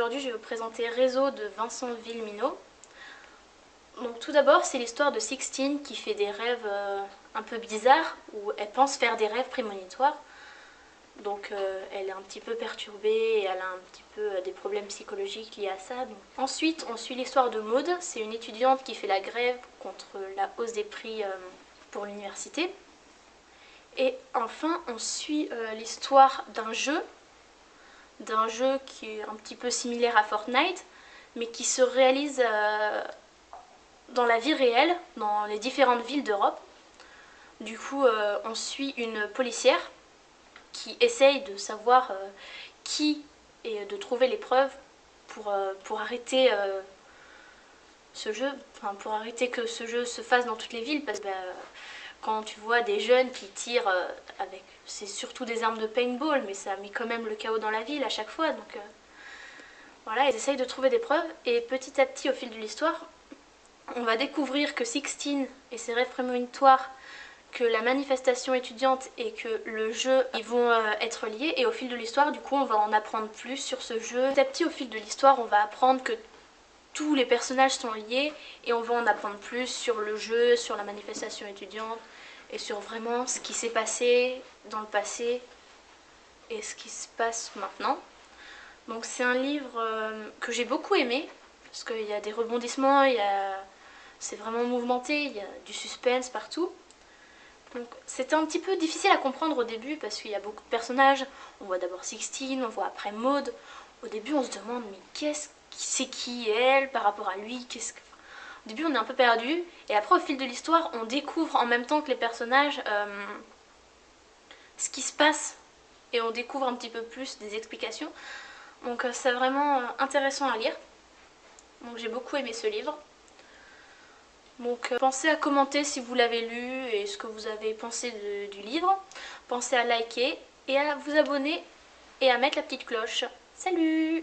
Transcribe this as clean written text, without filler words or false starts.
aujourd'hui je vais vous présenter Réseau de Vincent Villeminot. Donc tout d'abord c'est l'histoire de Sixtine qui fait des rêves un peu bizarres, où elle pense faire des rêves prémonitoires. Donc elle est un petit peu perturbée et elle a un petit peu des problèmes psychologiques liés à ça. Donc. Ensuite on suit l'histoire de Maude, c'est une étudiante qui fait la grève contre la hausse des prix pour l'université. Et enfin on suit l'histoire d'un jeu qui est un petit peu similaire à Fortnite, mais qui se réalise dans la vie réelle, dans les différentes villes d'Europe. Du coup, on suit une policière qui essaye de savoir qui et de trouver les preuves pour arrêter ce jeu, enfin pour arrêter que ce jeu se fasse dans toutes les villes, parce que quand tu vois des jeunes qui tirent avec, c'est surtout des armes de paintball, mais ça met quand même le chaos dans la ville à chaque fois, donc voilà, ils essayent de trouver des preuves, et petit à petit au fil de l'histoire, on va découvrir que Sixtine et ses rêves prémonitoires, que la manifestation étudiante et que le jeu, ils vont être liés, et au fil de l'histoire, du coup, on va en apprendre plus sur ce jeu. Petit à petit, au fil de l'histoire, on va apprendre que tous les personnages sont liés, et on va en apprendre plus sur le jeu, sur la manifestation étudiante, et sur vraiment ce qui s'est passé dans le passé, et ce qui se passe maintenant. Donc c'est un livre que j'ai beaucoup aimé, parce qu'il y a des rebondissements, c'est vraiment mouvementé, il y a du suspense partout. Donc c'était un petit peu difficile à comprendre au début parce qu'il y a beaucoup de personnages. On voit d'abord Sixtine, on voit après Maude. Au début on se demande mais c'est qui elle par rapport à lui, Au début on est un peu perdu, et après au fil de l'histoire on découvre en même temps que les personnages ce qui se passe, et on découvre un petit peu plus des explications. Donc c'est vraiment intéressant à lire. Donc j'ai beaucoup aimé ce livre. Donc pensez à commenter si vous l'avez lu et ce que vous avez pensé du livre. Pensez à liker et à vous abonner et à mettre la petite cloche. Salut!